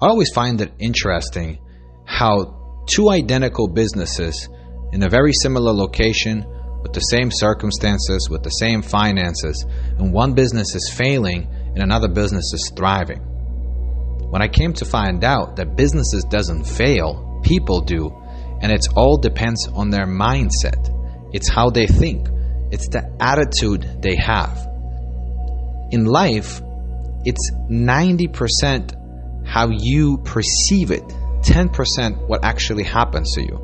I always find it interesting how two identical businesses in a very similar location, with the same circumstances, with the same finances, and one business is failing and another business is thriving. When I came to find out that businesses doesn't fail, people do, and it all depends on their mindset. It's how they think. It's the attitude they have. In life, it's 90% how you perceive it, 10% what actually happens to you.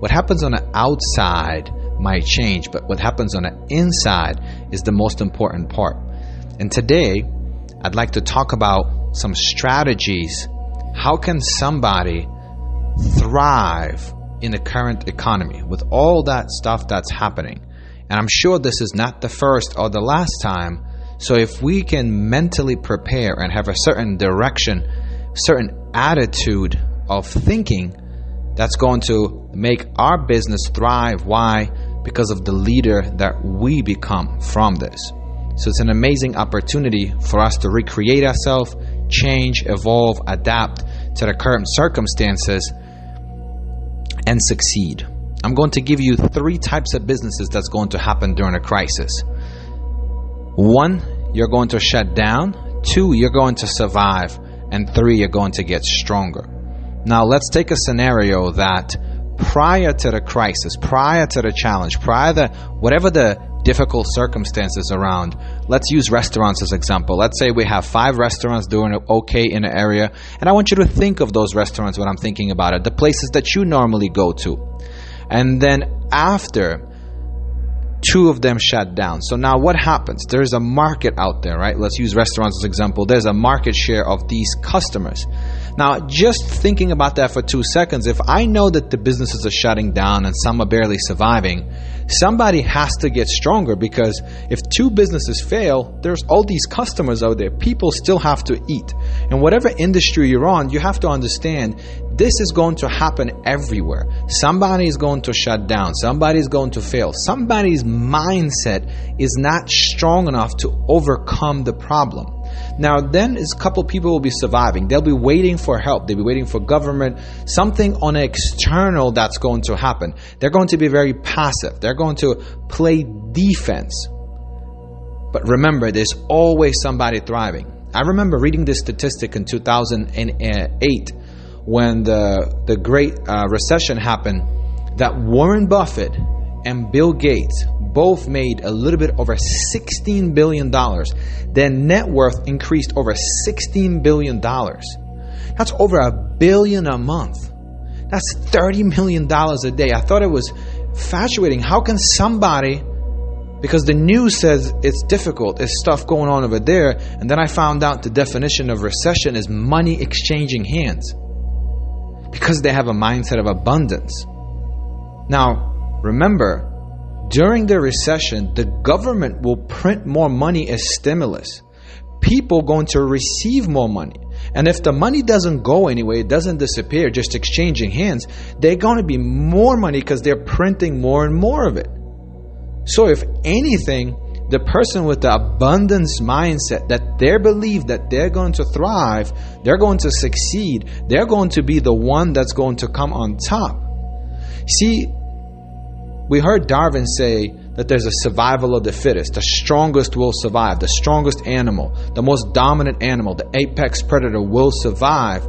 What happens on the outside might change, but what happens on the inside is the most important part. And today, I'd like to talk about some strategies. How can somebody thrive in the current economy with all that stuff that's happening? And I'm sure this is not the first or the last time. So if we can mentally prepare and have a certain direction, certain attitude of thinking, that's going to make our business thrive. Why? Because of the leader that we become from this. So it's an amazing opportunity for us to recreate ourselves, change, evolve, adapt to the current circumstances, and succeed. I'm going to give you 3 types of businesses that's going to happen during a crisis. 1, you're going to shut down. 2, you're going to survive. And 3, you're going to get stronger. Now let's take a scenario that prior to the crisis, prior to the challenge, prior to whatever the difficult circumstances around, let's use restaurants as example. Let's say we have 5 restaurants doing okay in the area, and I want you to think of those restaurants when I'm thinking about it, the places that you normally go to. And then after 2 of them shut down. So now what happens? There's a market out there, right? Let's use restaurants as example. There's a market share of these customers. Now, just thinking about that for 2 seconds, if I know that the businesses are shutting down and some are barely surviving, somebody has to get stronger, because if 2 businesses fail, there's all these customers out there. People still have to eat. And whatever industry you're on, you have to understand this is going to happen everywhere. Somebody is going to shut down. Somebody is going to fail. Somebody's mindset is not strong enough to overcome the problem. Now then is a couple people will be surviving. They'll be waiting for help. They'll be waiting for government, something on external that's going to happen. They're going to be very passive. They're going to play defense. But remember, there's always somebody thriving. I remember reading this statistic in 2008 when the great recession happened, that Warren Buffett and Bill Gates both made a little bit over $16 billion. Their net worth increased over $16 billion. That's over $1 billion a month. That's $30 million a day. I thought it was infatuating. How can somebody, because the news says it's difficult, there's stuff going on over there, and then I found out the definition of recession is money exchanging hands, because they have a mindset of abundance. Now, remember, during the recession, the government will print more money as stimulus. People going to receive more money. And if the money doesn't go anywhere, it doesn't disappear, just exchanging hands, they're going to be more money because they're printing more and more of it. So if anything, the person with the abundance mindset, that they believe that they're going to thrive, they're going to succeed, they're going to be the one that's going to come on top. See, we heard Darwin say that there's a survival of the fittest. The strongest will survive. The strongest animal, the most dominant animal, the apex predator will survive.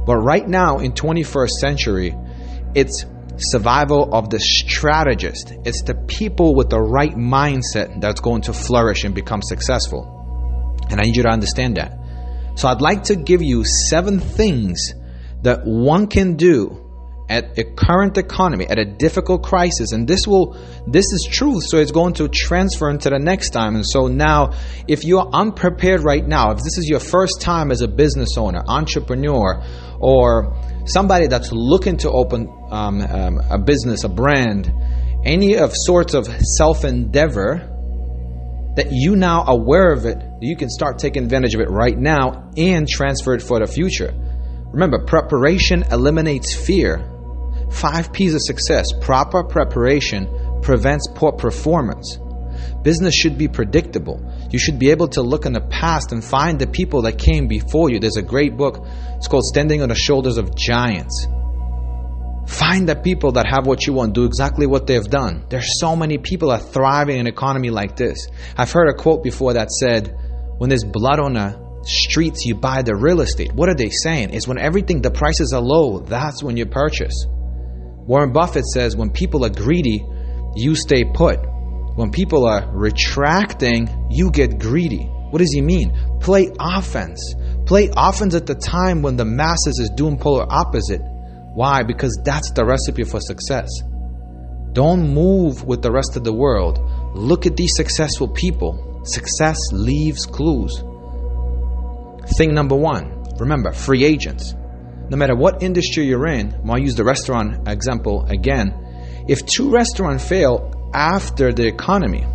But right now in 21st century, it's survival of the strategist. It's the people with the right mindset that's going to flourish and become successful. And I need you to understand that. So I'd like to give you 7 things that one can do at a current economy, at a difficult crisis. And this is truth, so it's going to transfer into the next time. And so now, if you're unprepared right now, if this is your first time as a business owner, entrepreneur, or somebody that's looking to open a business, a brand, any of sorts of self-endeavor, that you now aware of it, you can start taking advantage of it right now and transfer it for the future. Remember, preparation eliminates fear. 5 P's of success. Proper preparation prevents poor performance. Business should be predictable. You should be able to look in the past and find the people that came before you. There's a great book. It's called Standing on the Shoulders of Giants. Find the people that have what you want, do exactly what they've done. There's so many people that are thriving in an economy like this. I've heard a quote before that said, when there's blood on the streets, you buy the real estate. What are they saying? It's when the prices are low, that's when you purchase. Warren Buffett says, when people are greedy, you stay put. When people are retracting, you get greedy. What does he mean? Play offense. Play offense at the time when the masses is doing polar opposite. Why? Because that's the recipe for success. Don't move with the rest of the world. Look at these successful people. Success leaves clues. Thing number one, remember, free agents. No matter what industry you're in, I'll use the restaurant example again. If 2 restaurants fail after the economy,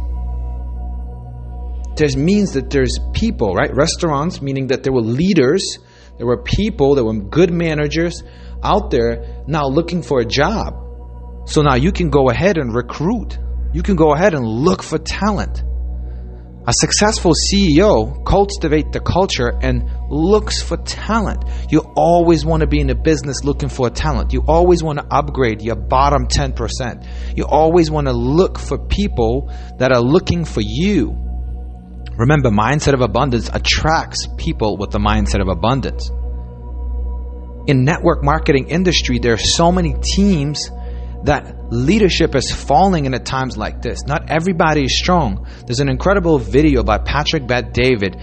this means that there's people, right? Restaurants, meaning that there were leaders, there were people, there were good managers out there now looking for a job. So now you can go ahead and recruit. You can go ahead and look for talent. A successful CEO cultivates the culture and looks for talent. You always want to be in the business looking for talent. You always want to upgrade your bottom 10%. You always want to look for people that are looking for you. Remember, mindset of abundance attracts people with the mindset of abundance. In network marketing industry, there are so many teams that leadership is falling in at times like this. Not everybody is strong. There's an incredible video by Patrick Bet-David,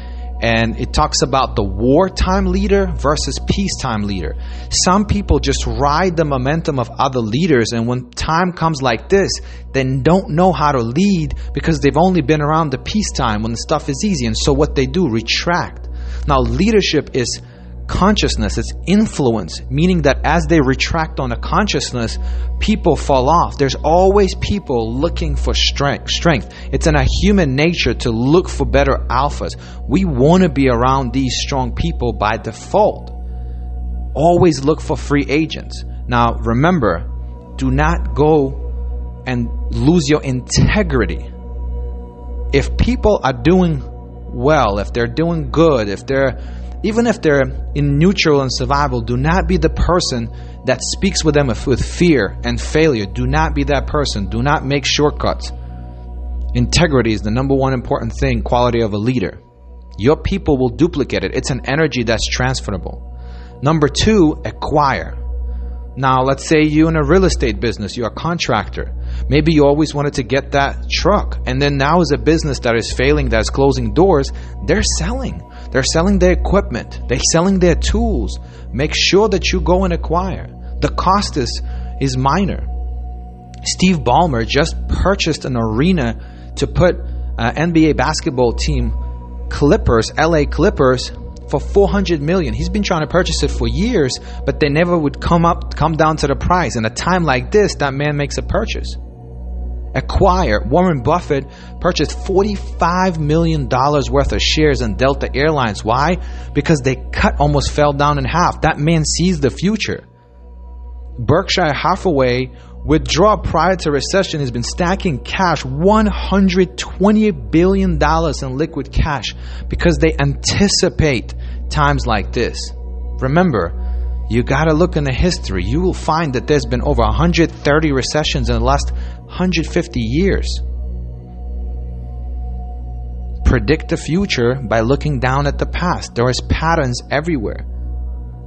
and it talks about the wartime leader versus peacetime leader. Some people just ride the momentum of other leaders, and when time comes like this, they don't know how to lead because they've only been around the peacetime when the stuff is easy, and so what they do, retract. Now, leadership is consciousness, it's influence, meaning that as they retract on a consciousness, people fall off. There's always people looking for strength. It's in our human nature to look for better alphas. We want to be around these strong people by default. Always look for free agents. Now remember, do not go and lose your integrity. If people are doing well, if they're doing good, even if they're in neutral and survival, do not be the person that speaks with them with fear and failure. Do not be that person. Do not make shortcuts. Integrity is the number one important thing, quality of a leader. Your people will duplicate it. It's an energy that's transferable. Number 2, acquire. Now, let's say you're in a real estate business, you're a contractor. Maybe you always wanted to get that truck, and then now as a business that is failing, that's closing doors, they're selling. They're selling their equipment. They're selling their tools. Make sure that you go and acquire. The cost is minor. Steve Ballmer just purchased an arena to put NBA basketball team Clippers, LA Clippers, for $400 million. He's been trying to purchase it for years, but they never would come down to the price. In a time like this, that man makes a purchase. Acquire. Warren Buffett purchased $45 million worth of shares in Delta Airlines. Why? Because they almost fell down in half. That man sees the future. Berkshire Hathaway withdrew prior to recession, has been stacking cash, $120 billion in liquid cash, because they anticipate times like this. Remember, you got to look in the history. You will find that there's been over 130 recessions in the last 150 years. Predict the future by looking down at the past. There is patterns everywhere.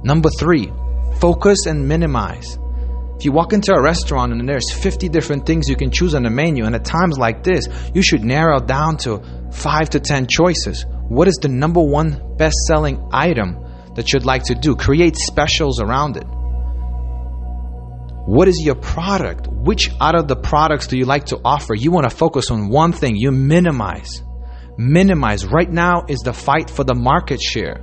Number 3, focus and minimize. If you walk into a restaurant and there's 50 different things you can choose on the menu, and at times like this, you should narrow down to 5 to 10 choices. What is the number 1 best-selling item that you'd like to do? Create specials around it. What is your product? Which out of the products do you like to offer? You want to focus on one thing. You minimize. Minimize. Right now is the fight for the market share.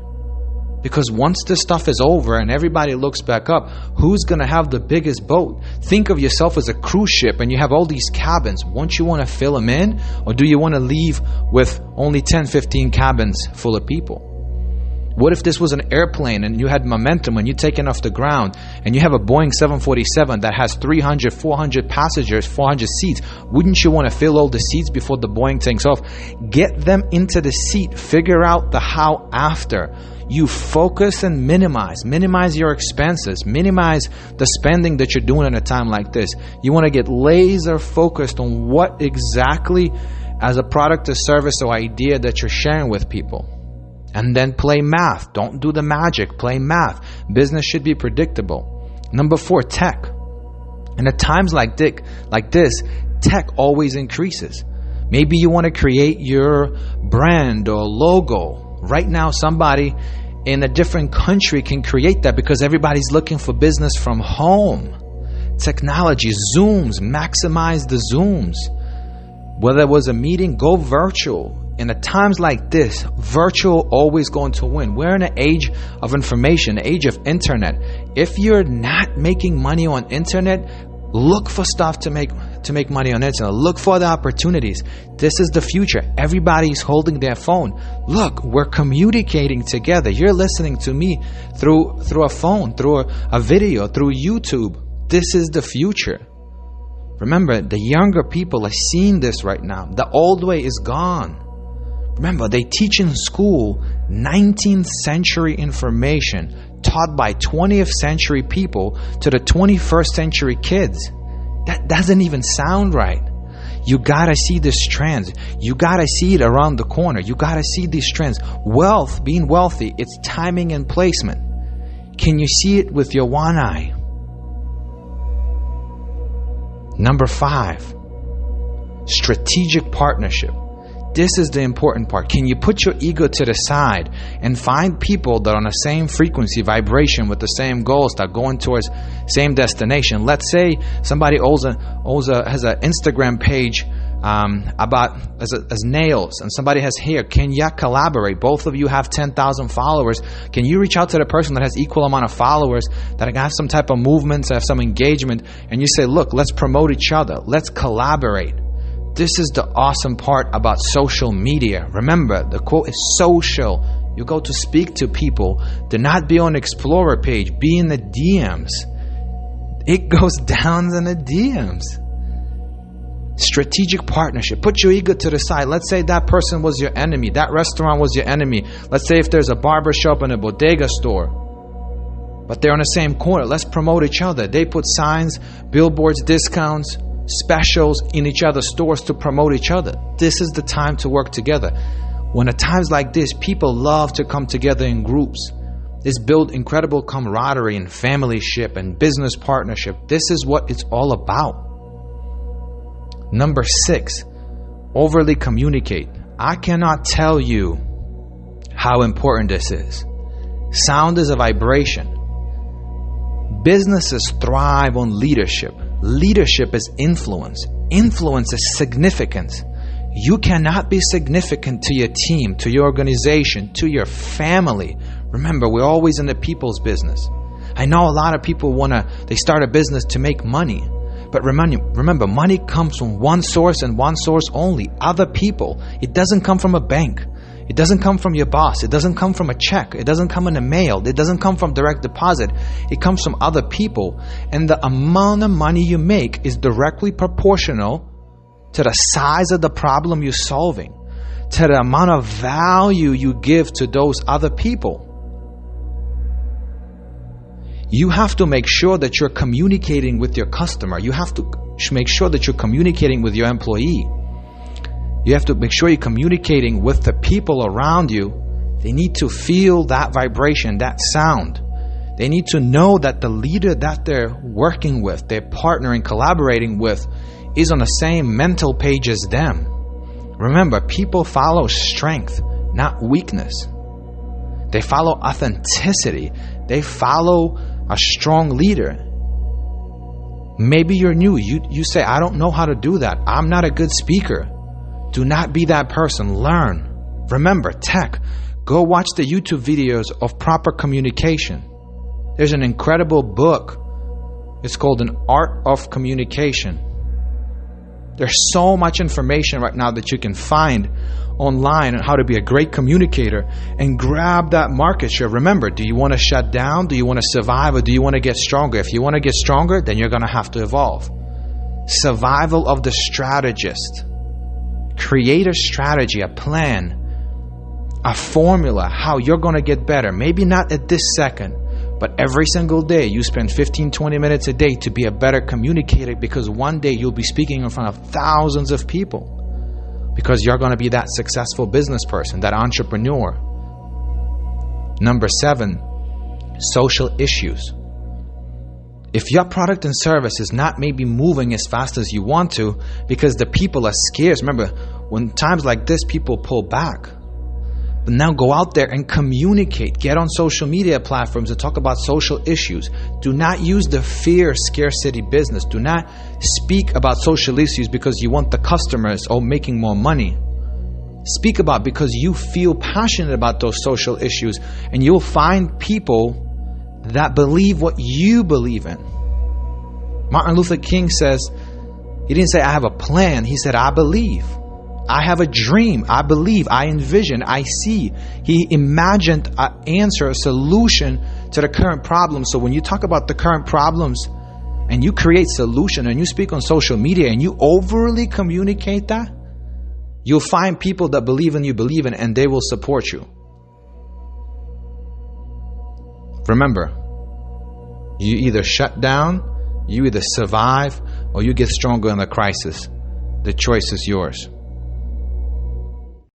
Because once this stuff is over and everybody looks back up, who's going to have the biggest boat? Think of yourself as a cruise ship and you have all these cabins. Won't you want to fill them in? Or do you want to leave with only 10, 15 cabins full of people? What if this was an airplane and you had momentum when you're taking off the ground and you have a Boeing 747 that has 300, 400 passengers, 400 seats? Wouldn't you want to fill all the seats before the Boeing takes off? Get them into the seat. Figure out the how after. You focus and minimize your expenses, minimize the spending that you're doing at a time like this. You want to get laser focused on what exactly as a product or service or idea that you're sharing with people. And then play math. Don't do the magic. Play math. Business should be predictable. Number 4, tech. And at times like this, tech always increases. Maybe you want to create your brand or logo. Right now, somebody in a different country can create that because everybody's looking for business from home. Technology, Zooms, maximize the Zooms. Whether it was a meeting, go virtual. And at times like this, virtual always going to win. We're in an age of information, an age of internet. If you're not making money on internet, look for stuff to make money on internet. Look for the opportunities. This is the future. Everybody's holding their phone. Look, we're communicating together. You're listening to me through a phone, through a video, through YouTube. This is the future. Remember, the younger people are seeing this right now. The old way is gone. Remember, they teach in school 19th century information taught by 20th century people to the 21st century kids. That doesn't even sound right. You gotta see this trend. You gotta see it around the corner. You gotta see these trends. Wealth, being wealthy, it's timing and placement. Can you see it with your one eye? Number 5, strategic partnership. This is the important part. Can you put your ego to the side and find people that are on the same frequency, vibration, with the same goals, that are going towards same destination? Let's say somebody has an Instagram page about as nails, and somebody has hair. Can you collaborate? Both of you have 10,000 followers. Can you reach out to the person that has equal amount of followers, that have some type of movements, have some engagement, and you say, look, let's promote each other. Let's collaborate. This is the awesome part about social media. Remember, the quote is social. You go to speak to people. Do not be on the Explorer page. Be in the DMs. It goes down in the DMs. Strategic partnership. Put your ego to the side. Let's say that person was your enemy. That restaurant was your enemy. Let's say if there's a barber shop and a bodega store, but they're on the same corner. Let's promote each other. They put signs, billboards, discounts, specials in each other's stores to promote each other. This is the time to work together. When at times like this, people love to come together in groups. This builds incredible camaraderie and familyship and business partnership. This is what it's all about. Number 6, overly communicate. I cannot tell you how important this is. Sound is a vibration. Businesses thrive on leadership. Leadership is influence. Influence is significance. You cannot be significant to your team, to your organization, to your family. Remember, we're always in the people's business. I know a lot of people they start a business to make money. But remember, money comes from one source and one source only, other people. It doesn't come from a bank. It doesn't come from your boss. It doesn't come from a check. It doesn't come in the mail. It doesn't come from direct deposit. It comes from other people. And the amount of money you make is directly proportional to the size of the problem you're solving, to the amount of value you give to those other people. You have to make sure that you're communicating with your customer. You have to make sure that you're communicating with your employee. You have to make sure you're communicating with the people around you. They need to feel that vibration, that sound. They need to know that the leader that they're working with, they're partnering, collaborating with, is on the same mental page as them. Remember, people follow strength, not weakness. They follow authenticity. They follow a strong leader. Maybe you're new. You say, I don't know how to do that. I'm not a good speaker. Do not be that person. Learn. Remember, tech. Go watch the YouTube videos of proper communication. There's an incredible book. It's called An Art of Communication. There's so much information right now that you can find online on how to be a great communicator and grab that market share. Remember, do you want to shut down? Do you want to survive? Or do you want to get stronger? If you want to get stronger, then you're going to have to evolve. Survival of the strategist. Create a strategy, a plan, a formula, how you're going to get better. Maybe not at this second, but every single day you spend 15-20 minutes a day to be a better communicator, because one day you'll be speaking in front of thousands of people, because you're going to be that successful business person, that entrepreneur. Number 7, social issues. If your product and service is not maybe moving as fast as you want to because the people are scarce. Remember, when times like this, people pull back. But now go out there and communicate. Get on social media platforms and talk about social issues. Do not use the fear scarcity business. Do not speak about social issues because you want the customers making more money. Speak about because you feel passionate about those social issues, and you'll find people that believe what you believe in. Martin Luther King says, he didn't say I have a plan, he said I believe. I have a dream, I believe, I envision, I see. He imagined an answer, a solution to the current problem. So when you talk about the current problems and you create solution and you speak on social media and you overly communicate that, you'll find people that believe in you, and they will support you. Remember, you either shut down, you either survive, or you get stronger in the crisis. The choice is yours.